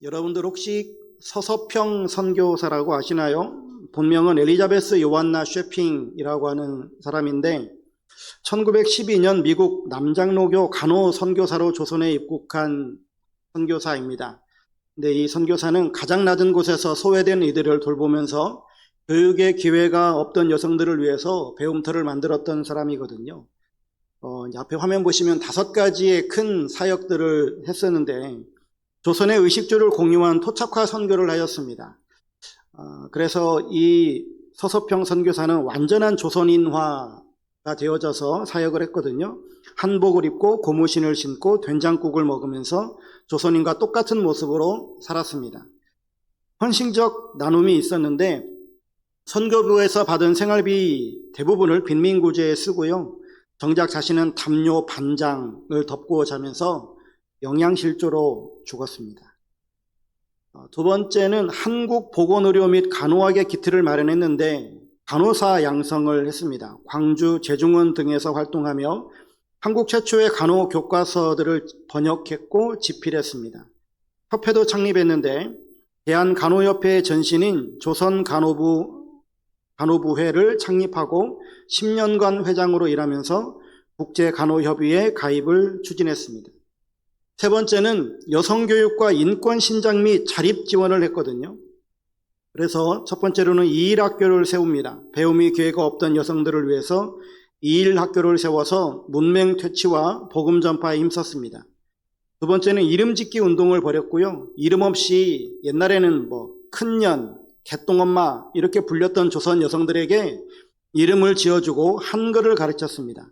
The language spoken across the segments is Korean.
여러분들 혹시 서서평 선교사라고 아시나요? 본명은 엘리자베스 요한나 쉐핑이라고 하는 사람인데 1912년 미국 남장로교 간호 선교사로 조선에 입국한 선교사입니다. 근데 이 선교사는 가장 낮은 곳에서 소외된 이들을 돌보면서 교육의 기회가 없던 여성들을 위해서 배움터를 만들었던 사람이거든요. 앞에 화면 보시면 5가지의 큰 사역들을 했었는데 조선의 의식주를 공유한 토착화 선교를 하였습니다. 그래서 이 서서평 선교사는 완전한 조선인화가 되어져서 사역을 했거든요. 한복을 입고 고무신을 신고 된장국을 먹으면서 조선인과 똑같은 모습으로 살았습니다. 헌신적 나눔이 있었는데 선교부에서 받은 생활비 대부분을 빈민구제에 쓰고요. 정작 자신은 담요 반장을 덮고 자면서 영양실조로 죽었습니다. 두 번째는 한국보건의료 및 간호학의 기틀을 마련했는데 간호사 양성을 했습니다. 광주, 제중원 등에서 활동하며 한국 최초의 간호 교과서들을 번역했고 집필했습니다. 협회도 창립했는데 대한간호협회의 전신인 조선간호부회를 창립하고 10년간 회장으로 일하면서 국제간호협의회 가입을 추진했습니다. 세 번째는 여성교육과 인권신장 및 자립지원을 했거든요. 그래서 첫 번째로는 이일학교를 세웁니다. 배움이 기회가 없던 여성들을 위해서 이일학교를 세워서 문맹 퇴치와 복음 전파에 힘썼습니다. 두 번째는 이름 짓기 운동을 벌였고요. 이름 없이 옛날에는 큰년, 개똥엄마 이렇게 불렸던 조선 여성들에게 이름을 지어주고 한글을 가르쳤습니다.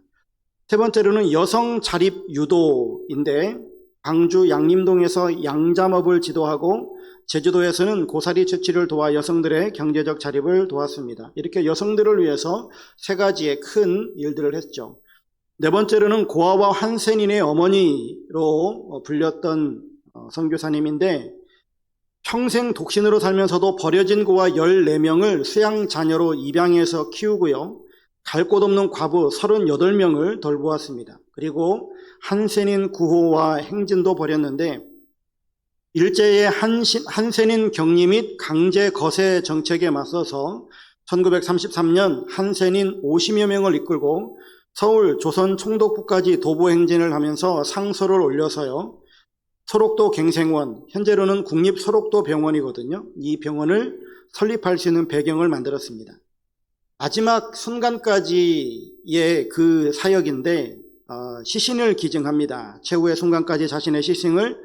세 번째로는 여성 자립 유도인데 광주 양림동에서 양잠업을 지도하고 제주도에서는 고사리 채취를 도와 여성들의 경제적 자립을 도왔습니다. 이렇게 여성들을 위해서 3가지의 큰 일들을 했죠. 네 번째로는 고아와 한센인의 어머니로 불렸던 선교사님인데 평생 독신으로 살면서도 버려진 고아 14명을 수양자녀로 입양해서 키우고요. 갈 곳 없는 과부 38명을 돌보았습니다. 그리고 한센인 구호와 행진도 벌였는데 일제의 한센인 격리 및 강제 거세 정책에 맞서서 1933년 한센인 50여 명을 이끌고 서울 조선 총독부까지 도보 행진을 하면서 상소를 올려서요. 소록도 갱생원, 현재로는 국립소록도 병원이거든요. 이 병원을 설립할 수 있는 배경을 만들었습니다. 마지막 순간까지의 그 사역인데 시신을 기증합니다. 최후의 순간까지 자신의 시신을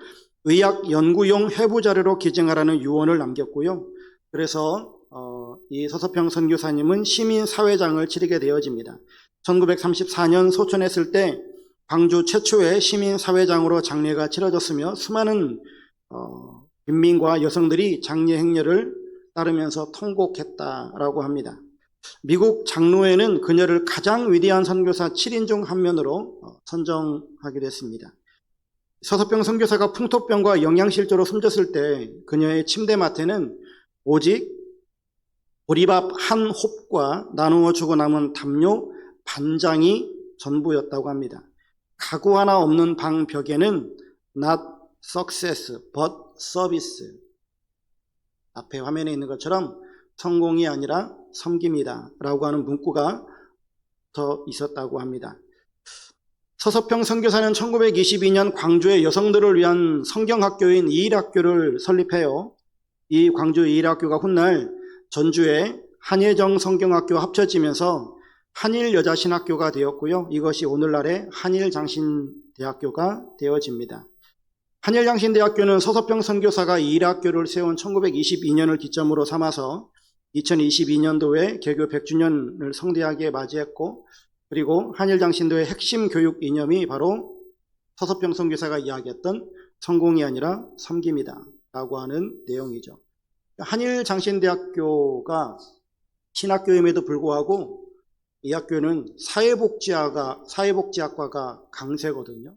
의학 연구용 회부 자료로 기증하라는 유언을 남겼고요. 그래서 이 서서평 선교사님은 시민사회장을 치르게 되어집니다. 1934년 소천했을 때 광주 최초의 시민사회장으로 장례가 치러졌으며 수많은 빈민과 여성들이 장례 행렬을 따르면서 통곡했다라고 합니다. 미국 장로회는 그녀를 가장 위대한 선교사 7인 중 한 명으로 선정하기도 했습니다. 서서평 선교사가 풍토병과 영양실조로 숨졌을 때 그녀의 침대맡에는 오직 보리밥 한 홉과 나누어 주고 남은 담요 반장이 전부였다고 합니다. 가구 하나 없는 방 벽에는 not success but service, 앞에 화면에 있는 것처럼 성공이 아니라 섬김이다 라고 하는 문구가 더 있었다고 합니다. 서서평 선교사는 1922년 광주의 여성들을 위한 성경학교인 이일학교를 설립해요. 이 광주 이일학교가 훗날 전주의 한예정 성경학교와 합쳐지면서 한일여자신학교가 되었고요. 이것이 오늘날의 한일장신대학교가 되어집니다. 한일장신대학교는 서서평 선교사가 이일학교를 세운 1922년을 기점으로 삼아서 2022년도에 개교 100주년을 성대하게 맞이했고, 그리고 한일장신도의 핵심 교육 이념이 바로 서서평 선교사가 이야기했던 성공이 아니라 섬김이다 라고 하는 내용이죠. 한일장신대학교가 신학교임에도 불구하고 이 학교는 사회복지학과가 강세거든요.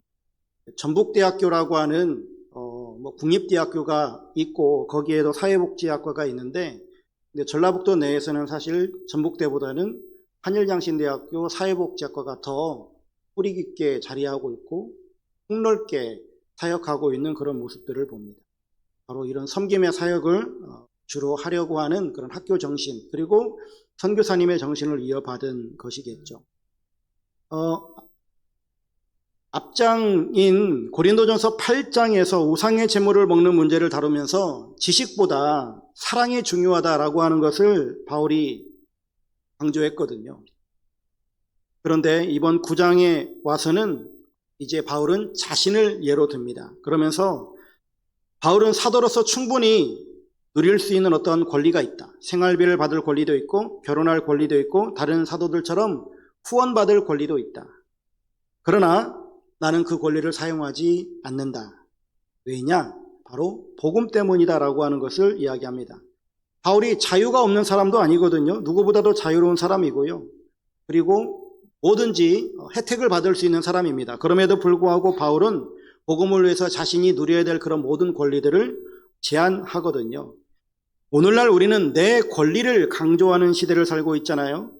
전북대학교라고 하는 국립대학교가 있고 거기에도 사회복지학과가 있는데, 근데 전라북도 내에서는 사실 전북대보다는 한일장신대학교 사회복지학과가 더 뿌리 깊게 자리하고 있고 폭넓게 사역하고 있는 그런 모습들을 봅니다. 바로 이런 섬김의 사역을 주로 하려고 하는 그런 학교 정신, 그리고 선교사님의 정신을 이어받은 것이겠죠. 앞장인 고린도전서 8장에서 우상의 제물을 먹는 문제를 다루면서 지식보다 사랑이 중요하다라고 하는 것을 바울이 강조했거든요. 그런데 이번 9장에 와서는 이제 바울은 자신을 예로 듭니다. 그러면서 바울은 사도로서 충분히 누릴 수 있는 어떤 권리가 있다. 생활비를 받을 권리도 있고 결혼할 권리도 있고 다른 사도들처럼 후원받을 권리도 있다. 그러나 나는 그 권리를 사용하지 않는다. 왜냐? 바로 복음 때문이다라고 하는 것을 이야기합니다. 바울이 자유가 없는 사람도 아니거든요. 누구보다도 자유로운 사람이고요. 그리고 뭐든지 혜택을 받을 수 있는 사람입니다. 그럼에도 불구하고 바울은 복음을 위해서 자신이 누려야 될 그런 모든 권리들을 제한하거든요. 오늘날 우리는 내 권리를 강조하는 시대를 살고 있잖아요.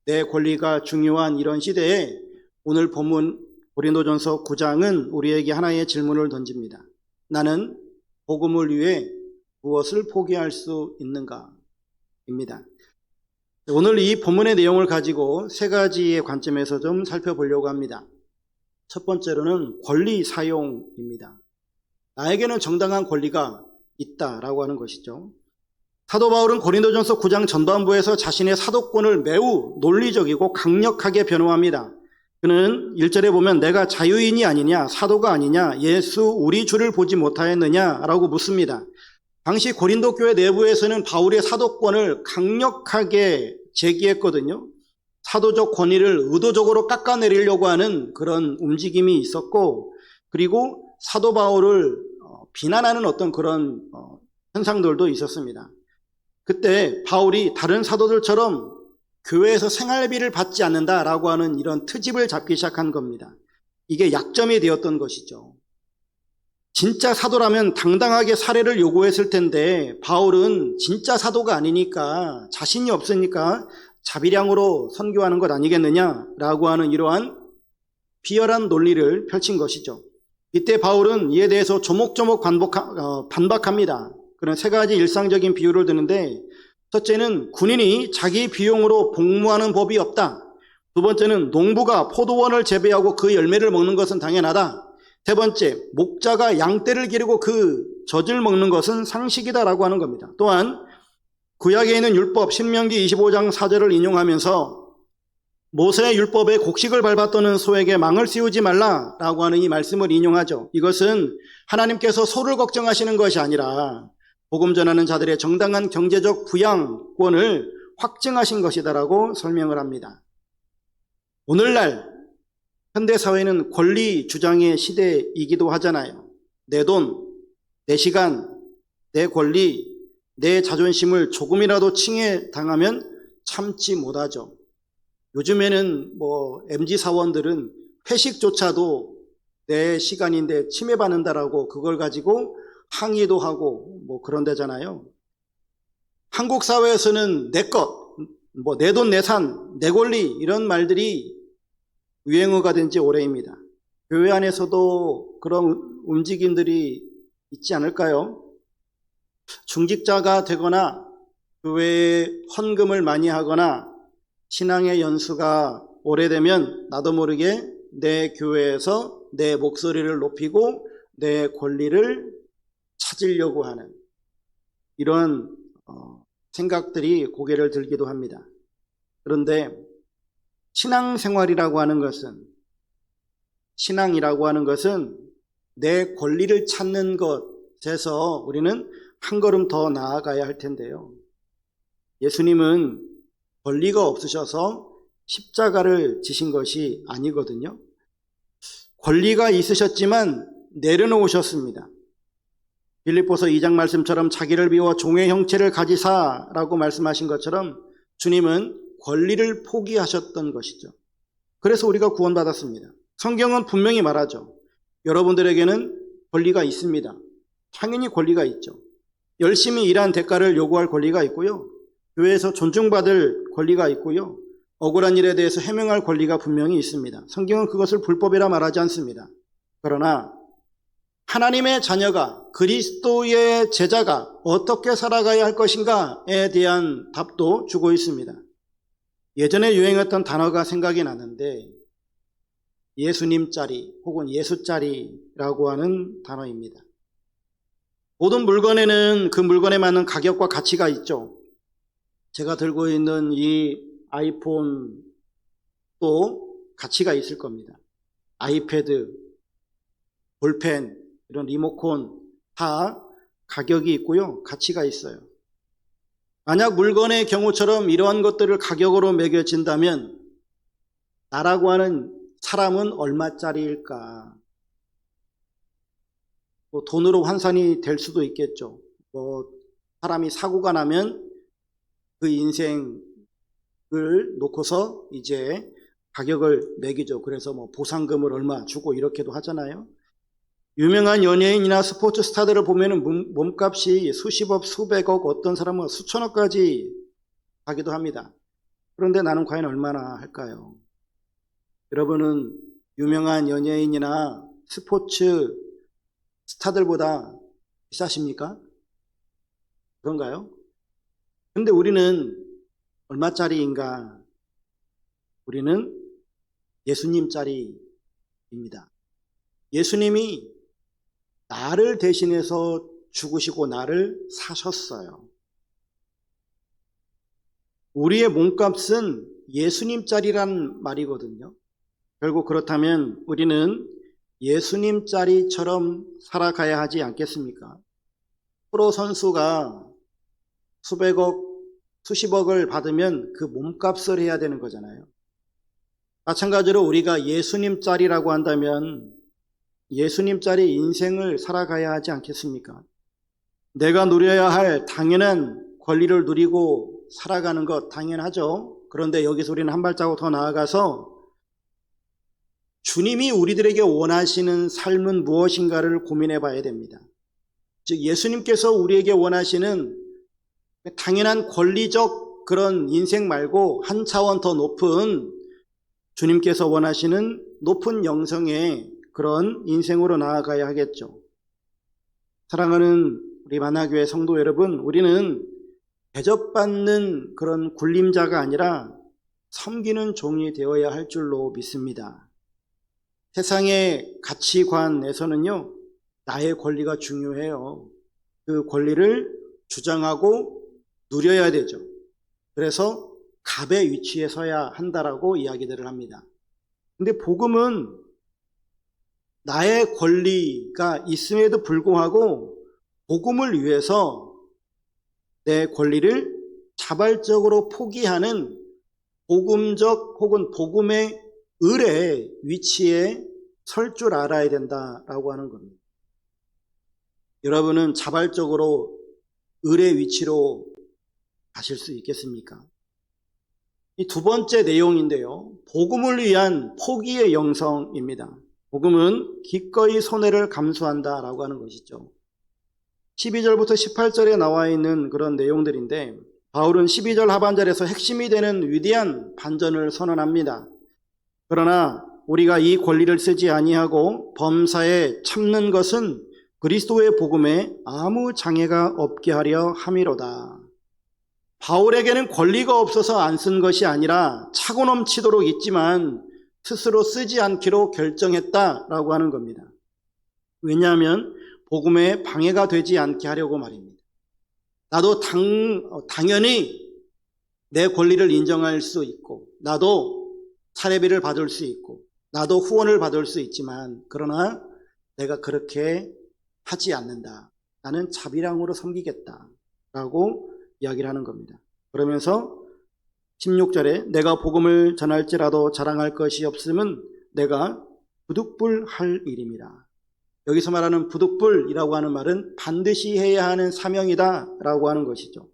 내 권리가 중요한 이런 시대에 오늘 본문 고린도전서 9장은 우리에게 하나의 질문을 던집니다. 나는 복음을 위해 무엇을 포기할 수 있는가? 입니다. 오늘 이 본문의 내용을 가지고 세 가지의 관점에서 좀 살펴보려고 합니다. 첫 번째로는 권리 사용입니다. 나에게는 정당한 권리가 있다라고 하는 것이죠. 사도 바울은 고린도전서 9장 전반부에서 자신의 사도권을 매우 논리적이고 강력하게 변호합니다. 그는 1절에 보면 내가 자유인이 아니냐, 사도가 아니냐, 예수 우리 주를 보지 못하였느냐라고 묻습니다. 당시 고린도 교회 내부에서는 바울의 사도권을 강력하게 제기했거든요. 사도적 권위를 의도적으로 깎아내리려고 하는 그런 움직임이 있었고, 그리고 사도 바울을 비난하는 어떤 그런 현상들도 있었습니다. 그때 바울이 다른 사도들처럼 교회에서 생활비를 받지 않는다라고 하는 이런 트집을 잡기 시작한 겁니다. 이게 약점이 되었던 것이죠. 진짜 사도라면 당당하게 사례를 요구했을 텐데 바울은 진짜 사도가 아니니까 자신이 없으니까 자비량으로 선교하는 것 아니겠느냐라고 하는 이러한 비열한 논리를 펼친 것이죠. 이때 바울은 이에 대해서 조목조목 반박합니다. 그런 세 가지 일상적인 비유를 드는데, 첫째는 군인이 자기 비용으로 복무하는 법이 없다. 두 번째는 농부가 포도원을 재배하고 그 열매를 먹는 것은 당연하다. 세 번째, 목자가 양떼를 기르고 그 젖을 먹는 것은 상식이다라고 하는 겁니다. 또한 구약에 있는 율법 신명기 25장 4절을 인용하면서 모세의 율법에 곡식을 밟았더는 소에게 망을 씌우지 말라라고 하는 이 말씀을 인용하죠. 이것은 하나님께서 소를 걱정하시는 것이 아니라 복음 전하는 자들의 정당한 경제적 부양권을 확증하신 것이다라고 설명을 합니다. 오늘날 현대사회는 권리 주장의 시대이기도 하잖아요. 내 돈, 내 시간, 내 권리, 내 자존심을 조금이라도 침해당하면 참지 못하죠. 요즘에는 MZ 사원들은 회식조차도 내 시간인데 침해받는다라고 그걸 가지고 항의도 하고 그런 데잖아요. 한국 사회에서는 내 것, 내 돈, 내 산, 내 권리 이런 말들이 유행어가 된 지 오래입니다. 교회 안에서도 그런 움직임들이 있지 않을까요? 중직자가 되거나 교회에 헌금을 많이 하거나 신앙의 연수가 오래되면 나도 모르게 내 교회에서 내 목소리를 높이고 내 권리를 찾으려고 하는 이런 생각들이 고개를 들기도 합니다. 그런데 신앙이라고 하는 것은 내 권리를 찾는 것에서 우리는 한 걸음 더 나아가야 할 텐데요. 예수님은 권리가 없으셔서 십자가를 지신 것이 아니거든요. 권리가 있으셨지만 내려놓으셨습니다. 빌립보서 2장 말씀처럼 자기를 비워 종의 형체를 가지사라고 말씀하신 것처럼 주님은 권리를 포기하셨던 것이죠. 그래서 우리가 구원받았습니다. 성경은 분명히 말하죠. 여러분들에게는 권리가 있습니다. 당연히 권리가 있죠. 열심히 일한 대가를 요구할 권리가 있고요. 교회에서 존중받을 권리가 있고요. 억울한 일에 대해서 해명할 권리가 분명히 있습니다. 성경은 그것을 불법이라 말하지 않습니다. 그러나 하나님의 자녀가, 그리스도의 제자가 어떻게 살아가야 할 것인가에 대한 답도 주고 있습니다. 예전에 유행했던 단어가 생각이 나는데 예수님짜리 혹은 예수짜리라고 하는 단어입니다. 모든 물건에는 그 물건에 맞는 가격과 가치가 있죠. 제가 들고 있는 이 아이폰도 가치가 있을 겁니다. 아이패드, 볼펜, 이런 리모컨 다 가격이 있고요. 가치가 있어요. 만약 물건의 경우처럼 이러한 것들을 가격으로 매겨진다면 나라고 하는 사람은 얼마짜리일까? 뭐 돈으로 환산이 될 수도 있겠죠. 뭐 사람이 사고가 나면 그 인생을 놓고서 이제 가격을 매기죠. 그래서 뭐 보상금을 얼마 주고 이렇게도 하잖아요. 유명한 연예인이나 스포츠 스타들을 보면은 몸값이 수십억, 수백억, 어떤 사람은 수천억까지 가기도 합니다. 그런데 나는 과연 얼마나 할까요? 여러분은 유명한 연예인이나 스포츠 스타들보다 비싸십니까? 그런가요? 근데 우리는 얼마짜리인가? 우리는 예수님짜리입니다. 예수님이 나를 대신해서 죽으시고 나를 사셨어요. 우리의 몸값은 예수님짜리란 말이거든요. 결국 그렇다면 우리는 예수님짜리처럼 살아가야 하지 않겠습니까? 프로 선수가 수백억, 수십억을 받으면 그 몸값을 해야 되는 거잖아요. 마찬가지로 우리가 예수님짜리라고 한다면 예수님짜리 인생을 살아가야 하지 않겠습니까? 내가 누려야 할 당연한 권리를 누리고 살아가는 것 당연하죠. 그런데 여기서 우리는 한 발자국 더 나아가서 주님이 우리들에게 원하시는 삶은 무엇인가를 고민해 봐야 됩니다. 즉 예수님께서 우리에게 원하시는 당연한 권리적 그런 인생 말고 한 차원 더 높은 주님께서 원하시는 높은 영성의 그런 인생으로 나아가야 하겠죠. 사랑하는 우리 만화교회 성도 여러분, 우리는 대접받는 그런 군림자가 아니라 섬기는 종이 되어야 할 줄로 믿습니다. 세상의 가치관에서는요, 나의 권리가 중요해요. 그 권리를 주장하고 누려야 되죠. 그래서 갑의 위치에 서야 한다라고 이야기들을 합니다. 근데 복음은 나의 권리가 있음에도 불구하고 복음을 위해서 내 권리를 자발적으로 포기하는 복음적 혹은 복음의 을의 위치에 설 줄 알아야 된다라고 하는 겁니다. 여러분은 자발적으로 을의 위치로 가실 수 있겠습니까? 이 두 번째 내용인데요. 복음을 위한 포기의 영성입니다. 복음은 기꺼이 손해를 감수한다라고 하는 것이죠. 12절부터 18절에 나와 있는 그런 내용들인데 바울은 12절 하반절에서 핵심이 되는 위대한 반전을 선언합니다. 그러나 우리가 이 권리를 쓰지 아니하고 범사에 참는 것은 그리스도의 복음에 아무 장애가 없게 하려 함이로다. 바울에게는 권리가 없어서 안 쓴 것이 아니라 차고 넘치도록 있지만 스스로 쓰지 않기로 결정했다라고 하는 겁니다. 왜냐하면 복음에 방해가 되지 않게 하려고 말입니다. 나도 당연히 내 권리를 인정할 수 있고 나도 사례비를 받을 수 있고 나도 후원을 받을 수 있지만 그러나 내가 그렇게 하지 않는다. 나는 자비랑으로 섬기겠다라고 이야기를 하는 겁니다. 그러면서 16절에 내가 복음을 전할지라도 자랑할 것이 없음은 내가 부득불할 일입니다. 여기서 말하는 부득불이라고 하는 말은 반드시 해야 하는 사명이다라고 하는 것이죠.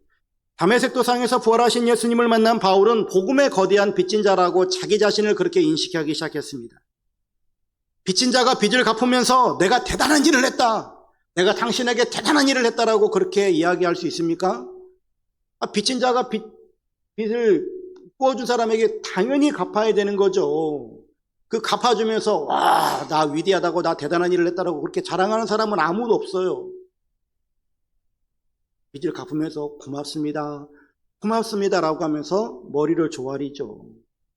다메섹 도상에서 부활하신 예수님을 만난 바울은 복음의 거대한 빚진 자라고 자기 자신을 그렇게 인식하기 시작했습니다. 빚진 자가 빚을 갚으면서 내가 대단한 일을 했다. 내가 당신에게 대단한 일을 했다라고 그렇게 이야기할 수 있습니까? 빚진 자가 빚을 부어준 사람에게 당연히 갚아야 되는 거죠. 그 갚아주면서 와, 나 위대하다고, 나 대단한 일을 했다라고 그렇게 자랑하는 사람은 아무도 없어요. 빚을 갚으면서 고맙습니다, 고맙습니다라고 하면서 머리를 조아리죠.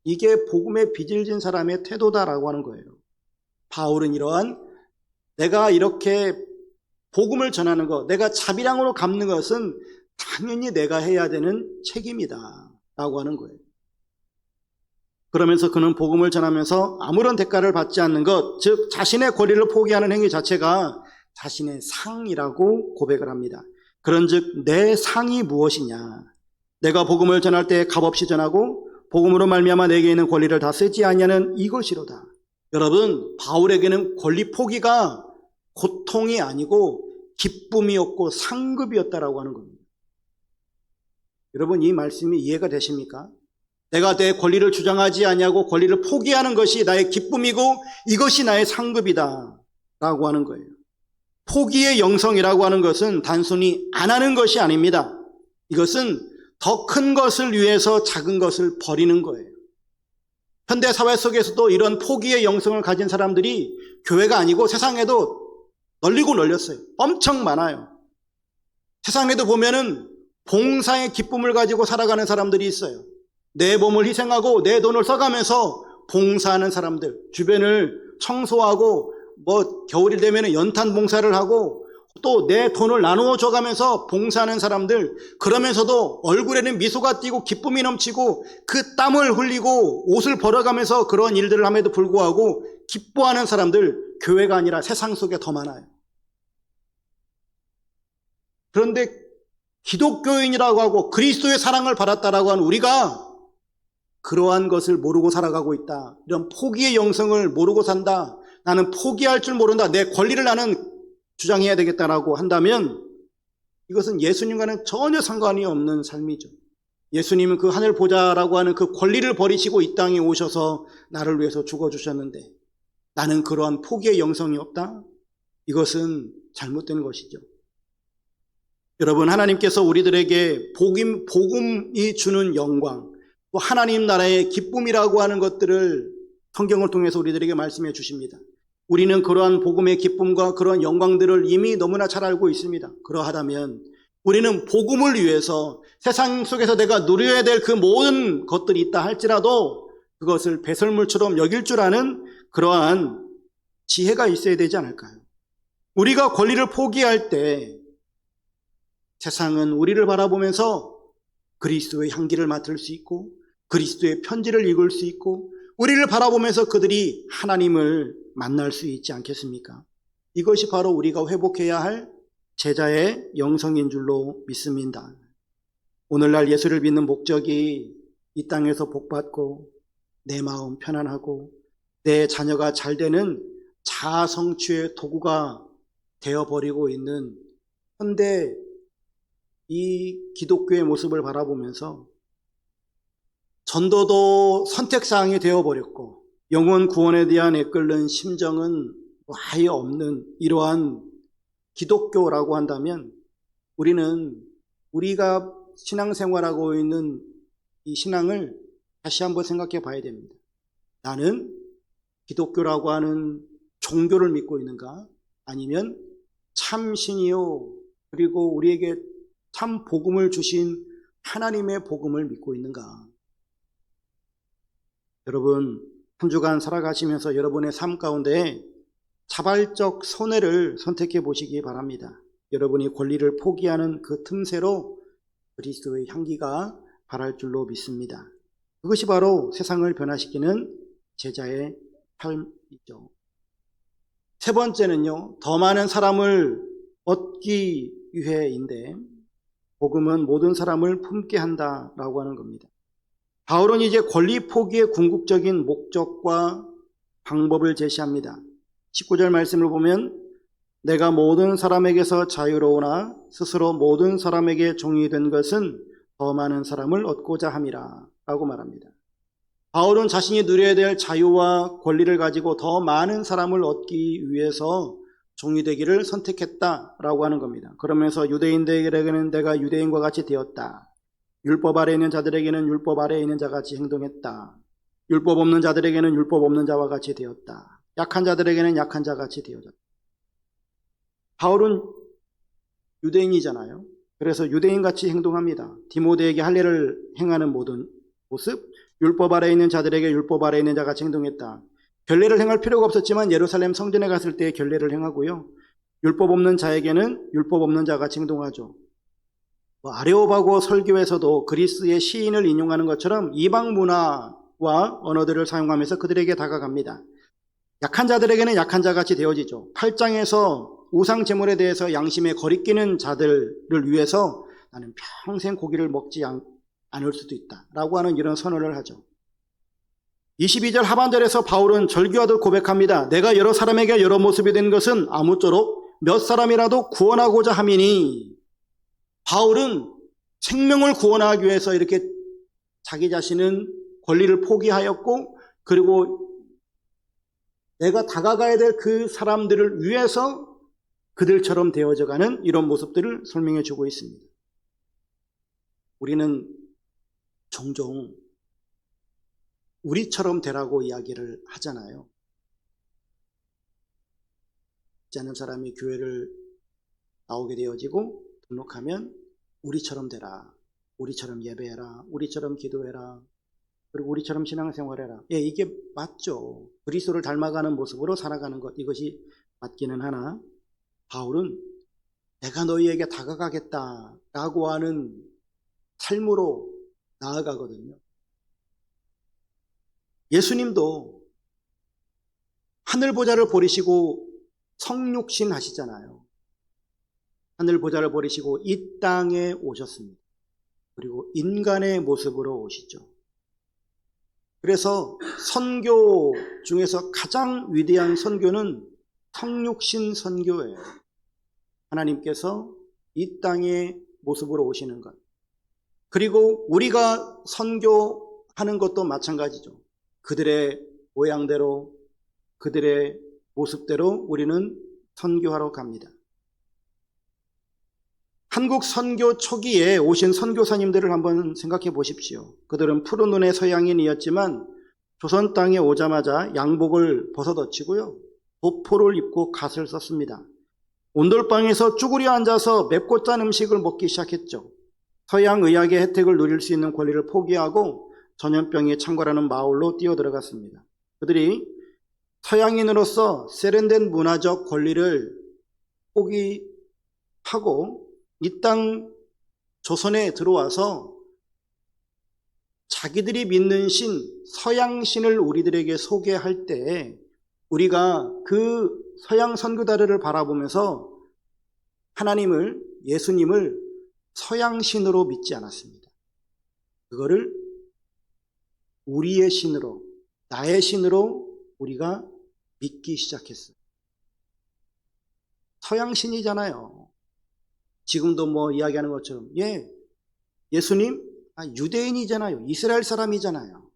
이게 복음의 빚을 진 사람의 태도다라고 하는 거예요. 바울은 이러한 내가 이렇게 복음을 전하는 것, 내가 자비량으로 갚는 것은 당연히 내가 해야 되는 책임이다 라고 하는 거예요. 그러면서 그는 복음을 전하면서 아무런 대가를 받지 않는 것, 즉 자신의 권리를 포기하는 행위 자체가 자신의 상이라고 고백을 합니다. 그런즉 내 상이 무엇이냐? 내가 복음을 전할 때 값없이 전하고 복음으로 말미암아 내게 있는 권리를 다 쓰지 아니하는 이것이로다. 여러분, 바울에게는 권리 포기가 고통이 아니고 기쁨이었고 상급이었다라고 하는 겁니다. 여러분, 이 말씀이 이해가 되십니까? 내가 내 권리를 주장하지 아니하고 권리를 포기하는 것이 나의 기쁨이고 이것이 나의 상급이다 라고 하는 거예요. 포기의 영성이라고 하는 것은 단순히 안 하는 것이 아닙니다. 이것은 더 큰 것을 위해서 작은 것을 버리는 거예요. 현대 사회 속에서도 이런 포기의 영성을 가진 사람들이 교회가 아니고 세상에도 널리고 널렸어요. 엄청 많아요. 세상에도 보면은 봉사의 기쁨을 가지고 살아가는 사람들이 있어요. 내 몸을 희생하고 내 돈을 써가면서 봉사하는 사람들, 주변을 청소하고 겨울이 되면 연탄 봉사를 하고 또 내 돈을 나누어 줘가면서 봉사하는 사람들, 그러면서도 얼굴에는 미소가 띄고 기쁨이 넘치고 그 땀을 흘리고 옷을 벌어가면서 그런 일들을 함에도 불구하고 기뻐하는 사람들, 교회가 아니라 세상 속에 더 많아요. 그런데 기독교인이라고 하고 그리스도의 사랑을 받았다라고 하는 우리가 그러한 것을 모르고 살아가고 있다. 이런 포기의 영성을 모르고 산다. 나는 포기할 줄 모른다. 내 권리를 나는 주장해야 되겠다라고 한다면 이것은 예수님과는 전혀 상관이 없는 삶이죠. 예수님은 그 하늘 보좌라고 하는 그 권리를 버리시고 이 땅에 오셔서 나를 위해서 죽어주셨는데 나는 그러한 포기의 영성이 없다? 이것은 잘못된 것이죠. 여러분, 하나님께서 우리들에게 복음이 주는 영광, 또 하나님 나라의 기쁨이라고 하는 것들을 성경을 통해서 우리들에게 말씀해 주십니다. 우리는 그러한 복음의 기쁨과 그런 영광들을 이미 너무나 잘 알고 있습니다. 그러하다면 우리는 복음을 위해서 세상 속에서 내가 누려야 될 그 모든 것들이 있다 할지라도 그것을 배설물처럼 여길 줄 아는 그러한 지혜가 있어야 되지 않을까요? 우리가 권리를 포기할 때 세상은 우리를 바라보면서 그리스도의 향기를 맡을 수 있고 그리스도의 편지를 읽을 수 있고 우리를 바라보면서 그들이 하나님을 만날 수 있지 않겠습니까? 이것이 바로 우리가 회복해야 할 제자의 영성인 줄로 믿습니다. 오늘날 예수를 믿는 목적이 이 땅에서 복받고 내 마음 편안하고 내 자녀가 잘 되는 자아 성취의 도구가 되어버리고 있는 현대 이 기독교의 모습을 바라보면서 전도도 선택사항이 되어버렸고 영혼 구원에 대한 애끓는 심정은 아예 없는 이러한 기독교라고 한다면 우리는 우리가 신앙생활하고 있는 이 신앙을 다시 한번 생각해 봐야 됩니다. 나는 기독교라고 하는 종교를 믿고 있는가? 아니면 참신이요 그리고 우리에게 참 복음을 주신 하나님의 복음을 믿고 있는가? 여러분, 한 주간 살아가시면서 여러분의 삶 가운데 자발적 손해를 선택해 보시기 바랍니다. 여러분이 권리를 포기하는 그 틈새로 그리스도의 향기가 발할 줄로 믿습니다. 그것이 바로 세상을 변화시키는 제자의 삶이죠. 세 번째는요, 더 많은 사람을 얻기 위해인데 복음은 모든 사람을 품게 한다라고 하는 겁니다. 바울은 이제 권리 포기의 궁극적인 목적과 방법을 제시합니다. 19절 말씀을 보면 내가 모든 사람에게서 자유로우나 스스로 모든 사람에게 종이 된 것은 더 많은 사람을 얻고자 함이라 라고 말합니다. 바울은 자신이 누려야 될 자유와 권리를 가지고 더 많은 사람을 얻기 위해서 종이 되기를 선택했다라고 하는 겁니다. 그러면서 유대인들에게는 내가 유대인과 같이 되었다. 율법 아래에 있는 자들에게는 율법 아래에 있는 자같이 행동했다. 율법 없는 자들에게는 율법 없는 자와 같이 되었다. 약한 자들에게는 약한 자 같이 되어졌다. 바울은 유대인이잖아요. 그래서 유대인같이 행동합니다. 디모데에게 할례를 행하는 모든 모습, 율법 아래에 있는 자들에게 율법 아래에 있는 자같이 행동했다. 결례를 행할 필요가 없었지만 예루살렘 성전에 갔을 때 결례를 행하고요. 율법 없는 자에게는 율법 없는 자같이 행동하죠. 아레오바고 설교에서도 그리스의 시인을 인용하는 것처럼 이방 문화와 언어들을 사용하면서 그들에게 다가갑니다. 약한 자들에게는 약한 자같이 되어지죠. 8장에서 우상 제물에 대해서 양심에 거리끼는 자들을 위해서 나는 평생 고기를 먹지 않을 수도 있다라고 하는 이런 선언을 하죠. 22절 하반절에서 바울은 절규하듯 고백합니다. 내가 여러 사람에게 여러 모습이 된 것은 아무쪼록 몇 사람이라도 구원하고자 함이니. 바울은 생명을 구원하기 위해서 이렇게 자기 자신은 권리를 포기하였고, 그리고 내가 다가가야 될 그 사람들을 위해서 그들처럼 되어져가는 이런 모습들을 설명해 주고 있습니다. 우리는 종종 우리처럼 되라고 이야기를 하잖아요. 믿지 않는 사람이 교회를 나오게 되어지고 등록하면 우리처럼 되라, 우리처럼 예배해라, 우리처럼 기도해라, 그리고 우리처럼 신앙생활해라. 예, 이게 맞죠. 그리스도를 닮아가는 모습으로 살아가는 것, 이것이 맞기는 하나, 바울은 내가 너희에게 다가가겠다라고 하는 삶으로 나아가거든요. 예수님도 하늘 보좌를 버리시고 성육신 하시잖아요. 하늘 보좌를 버리시고 이 땅에 오셨습니다. 그리고 인간의 모습으로 오시죠. 그래서 선교 중에서 가장 위대한 선교는 성육신 선교예요. 하나님께서 이 땅의 모습으로 오시는 것. 그리고 우리가 선교하는 것도 마찬가지죠. 그들의 모양대로, 그들의 모습대로 우리는 선교하러 갑니다. 한국 선교 초기에 오신 선교사님들을 한번 생각해 보십시오. 그들은 푸른 눈의 서양인이었지만 조선 땅에 오자마자 양복을 벗어던지고요, 도포를 입고 갓을 썼습니다. 온돌방에서 쭈그려 앉아서 맵고 짠 음식을 먹기 시작했죠. 서양 의학의 혜택을 누릴 수 있는 권리를 포기하고 전염병에 창궐하는 마을로 뛰어들어갔습니다. 그들이 서양인으로서 세련된 문화적 권리를 포기하고 이 땅 조선에 들어와서 자기들이 믿는 신, 서양신을 우리들에게 소개할 때 우리가 그 서양 선교다리를 바라보면서 하나님을, 예수님을 서양신으로 믿지 않았습니다. 그거를 우리의 신으로, 나의 신으로 우리가 믿기 시작했어요. 서양신이잖아요. 지금도 뭐 이야기하는 것처럼, 예수님 유대인이잖아요. 이스라엘 사람이잖아요.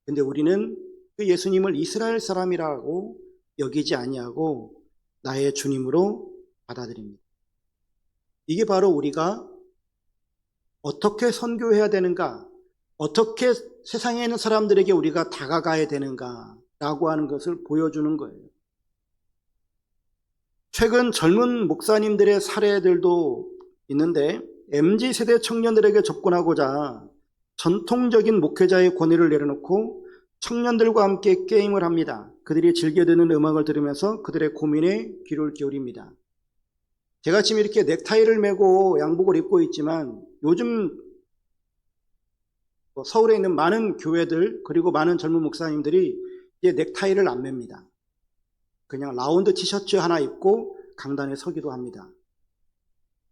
근데 우리는 그 예수님을 이스라엘 사람이라고 여기지 아니하고 나의 주님으로 받아들입니다. 이게 바로 우리가 어떻게 선교해야 되는가, 어떻게 세상에 있는 사람들에게 우리가 다가가야 되는가라고 하는 것을 보여주는 거예요. 최근 젊은 목사님들의 사례들도 있는데 MZ세대 청년들에게 접근하고자 전통적인 목회자의 권위를 내려놓고 청년들과 함께 게임을 합니다. 그들이 즐겨 듣는 음악을 들으면서 그들의 고민에 귀를 기울입니다. 제가 지금 이렇게 넥타이를 메고 양복을 입고 있지만 요즘 서울에 있는 많은 교회들 그리고 많은 젊은 목사님들이 이제 넥타이를 안 맵니다. 그냥 라운드 티셔츠 하나 입고 강단에 서기도 합니다.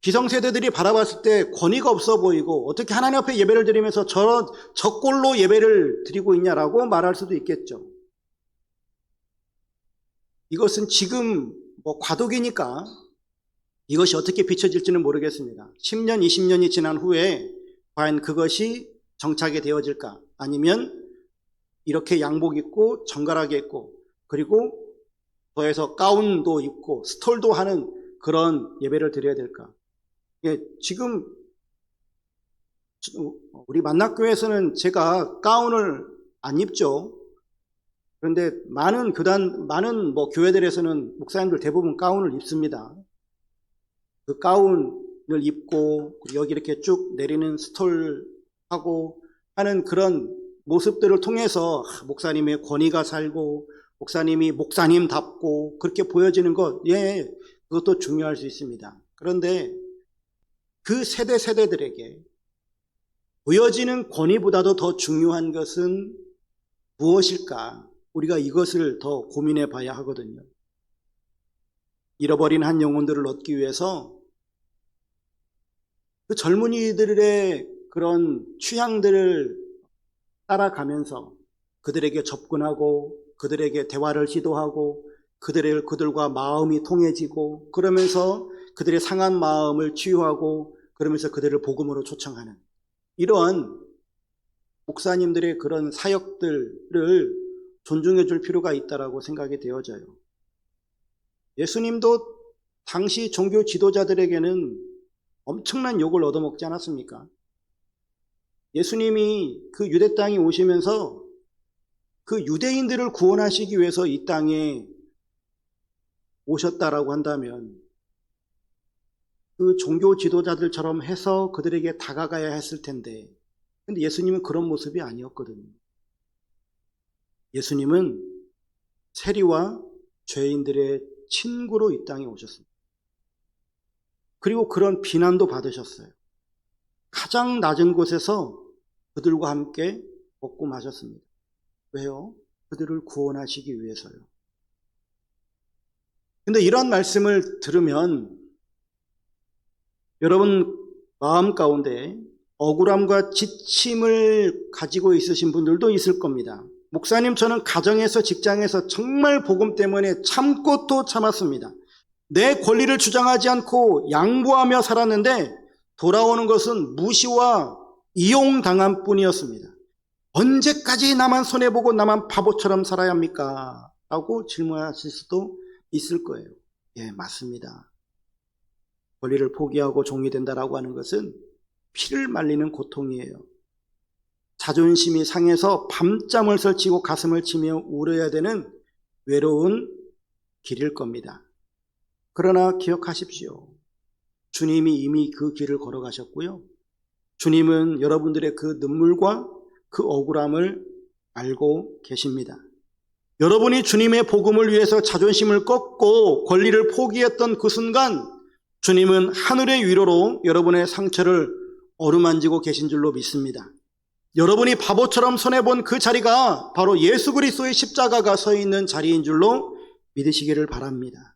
기성세대들이 바라봤을 때 권위가 없어 보이고 어떻게 하나님 앞에 예배를 드리면서 저 꼴로 예배를 드리고 있냐라고 말할 수도 있겠죠. 이것은 지금 과도기니까 이것이 어떻게 비춰질지는 모르겠습니다. 10년, 20년이 지난 후에 과연 그것이 정착이 되어질까? 아니면 이렇게 양복 입고 정갈하게 입고 그리고 더해서 가운도 입고 스톨도 하는 그런 예배를 드려야 될까? 지금 우리 만락교회에서는 제가 가운을 안 입죠. 그런데 많은 교회들에서는 목사님들 대부분 가운을 입습니다. 그 가운을 입고 여기 이렇게 쭉 내리는 스톨하고 하는 그런 모습들을 통해서 목사님의 권위가 살고 목사님이 목사님답고 그렇게 보여지는 것, 예, 그것도 중요할 수 있습니다. 그런데 그 세대들에게 보여지는 권위보다도 더 중요한 것은 무엇일까? 우리가 이것을 더 고민해 봐야 하거든요. 잃어버린 한 영혼들을 얻기 위해서 그 젊은이들의 그런 취향들을 따라가면서 그들에게 접근하고 그들에게 대화를 시도하고 그들과 마음이 통해지고 그러면서 그들의 상한 마음을 치유하고 그러면서 그들을 복음으로 초청하는 이러한 목사님들의 그런 사역들을 존중해 줄 필요가 있다고 생각이 되어져요. 예수님도 당시 종교 지도자들에게는 엄청난 욕을 얻어먹지 않았습니까? 예수님이 그 유대 땅에 오시면서 그 유대인들을 구원하시기 위해서 이 땅에 오셨다라고 한다면 그 종교 지도자들처럼 해서 그들에게 다가가야 했을 텐데, 근데 예수님은 그런 모습이 아니었거든요. 예수님은 세리와 죄인들의 친구로 이 땅에 오셨습니다. 그리고 그런 비난도 받으셨어요. 가장 낮은 곳에서 그들과 함께 먹고 마셨습니다. 왜요? 그들을 구원하시기 위해서요. 근데 이런 말씀을 들으면 여러분 마음 가운데 억울함과 지침을 가지고 있으신 분들도 있을 겁니다. 목사님, 저는 가정에서 직장에서 정말 복음 때문에 참고 또 참았습니다. 내 권리를 주장하지 않고 양보하며 살았는데 돌아오는 것은 무시와 이용당한 뿐이었습니다. 언제까지 나만 손해보고 나만 바보처럼 살아야 합니까? 라고 질문하실 수도 있을 거예요. 예, 맞습니다. 권리를 포기하고 종이 된다라고 하는 것은 피를 말리는 고통이에요. 자존심이 상해서 밤잠을 설치고 가슴을 치며 울어야 되는 외로운 길일 겁니다. 그러나 기억하십시오. 주님이 이미 그 길을 걸어가셨고요. 주님은 여러분들의 그 눈물과 그 억울함을 알고 계십니다. 여러분이 주님의 복음을 위해서 자존심을 꺾고 권리를 포기했던 그 순간 주님은 하늘의 위로로 여러분의 상처를 어루만지고 계신 줄로 믿습니다. 여러분이 바보처럼 손해본 그 자리가 바로 예수 그리스도의 십자가가 서 있는 자리인 줄로 믿으시기를 바랍니다.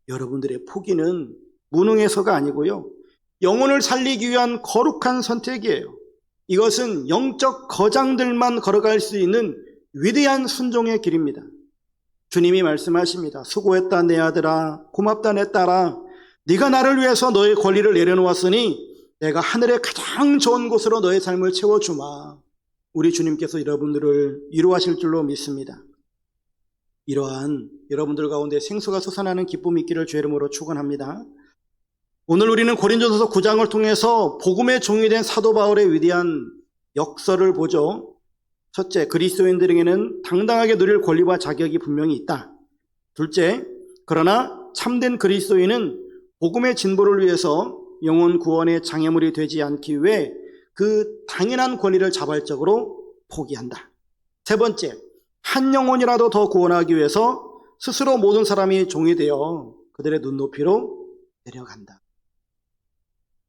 여러분들의 포기는 무능해서가 아니고요, 영혼을 살리기 위한 거룩한 선택이에요. 이것은 영적 거장들만 걸어갈 수 있는 위대한 순종의 길입니다. 주님이 말씀하십니다. 수고했다 내 아들아, 고맙다 내 딸아, 네가 나를 위해서 너의 권리를 내려놓았으니 내가 하늘의 가장 좋은 곳으로 너의 삶을 채워주마. 우리 주님께서 여러분들을 위로하실 줄로 믿습니다. 이러한 여러분들 가운데 생수가 솟아나는 기쁨이 있기를 주의 이름으로 축원합니다. 오늘 우리는 고린도전서 9장을 통해서 복음의 종이 된 사도 바울의 위대한 역설을 보죠. 첫째, 그리스도인들에게는 당당하게 누릴 권리와 자격이 분명히 있다. 둘째, 그러나 참된 그리스도인은 복음의 진보를 위해서 영혼 구원의 장애물이 되지 않기 위해 그 당연한 권리를 자발적으로 포기한다. 세 번째, 한 영혼이라도 더 구원하기 위해서 스스로 모든 사람이 종이 되어 그들의 눈높이로 내려간다.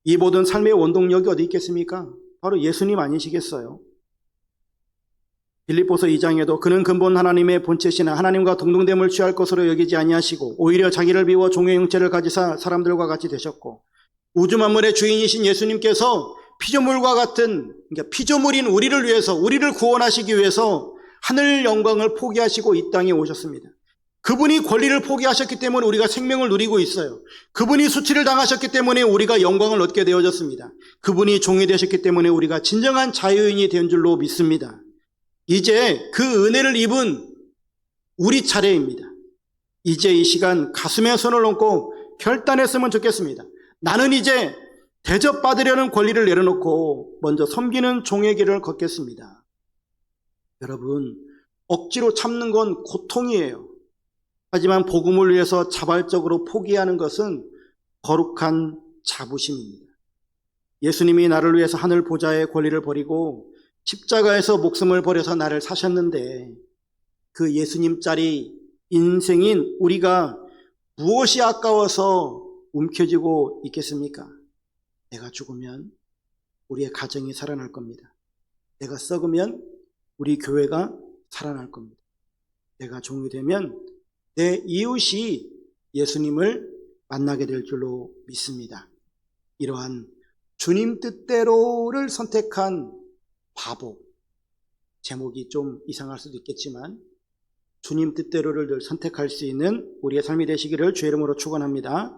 이 모든 삶의 원동력이 어디 있겠습니까? 바로 예수님 아니시겠어요? 빌립보서 2장에도 그는 근본 하나님의 본체시나 하나님과 동등됨을 취할 것으로 여기지 아니하시고 오히려 자기를 비워 종의 형체를 가지사 사람들과 같이 되셨고, 우주 만물의 주인이신 예수님께서 피조물과 같은, 그러니까 피조물인 우리를 위해서, 우리를 구원하시기 위해서 하늘 영광을 포기하시고 이 땅에 오셨습니다. 그분이 권리를 포기하셨기 때문에 우리가 생명을 누리고 있어요. 그분이 수치를 당하셨기 때문에 우리가 영광을 얻게 되어졌습니다. 그분이 종이 되셨기 때문에 우리가 진정한 자유인이 된 줄로 믿습니다. 이제 그 은혜를 입은 우리 차례입니다. 이제 이 시간 가슴에 손을 얹고 결단했으면 좋겠습니다. 나는 이제 대접받으려는 권리를 내려놓고 먼저 섬기는 종의 길을 걷겠습니다. 여러분, 억지로 참는 건 고통이에요. 하지만 복음을 위해서 자발적으로 포기하는 것은 거룩한 자부심입니다. 예수님이 나를 위해서 하늘 보좌의 권리를 버리고 십자가에서 목숨을 버려서 나를 사셨는데 그 예수님짜리 인생인 우리가 무엇이 아까워서 움켜쥐고 있겠습니까? 내가 죽으면 우리의 가정이 살아날 겁니다. 내가 썩으면 우리 교회가 살아날 겁니다. 내가 종이 되면 내 이웃이 예수님을 만나게 될 줄로 믿습니다. 이러한 주님 뜻대로를 선택한 바보, 제목이 좀 이상할 수도 있겠지만 주님 뜻대로를 늘 선택할 수 있는 우리의 삶이 되시기를 주의 이름으로 축원합니다.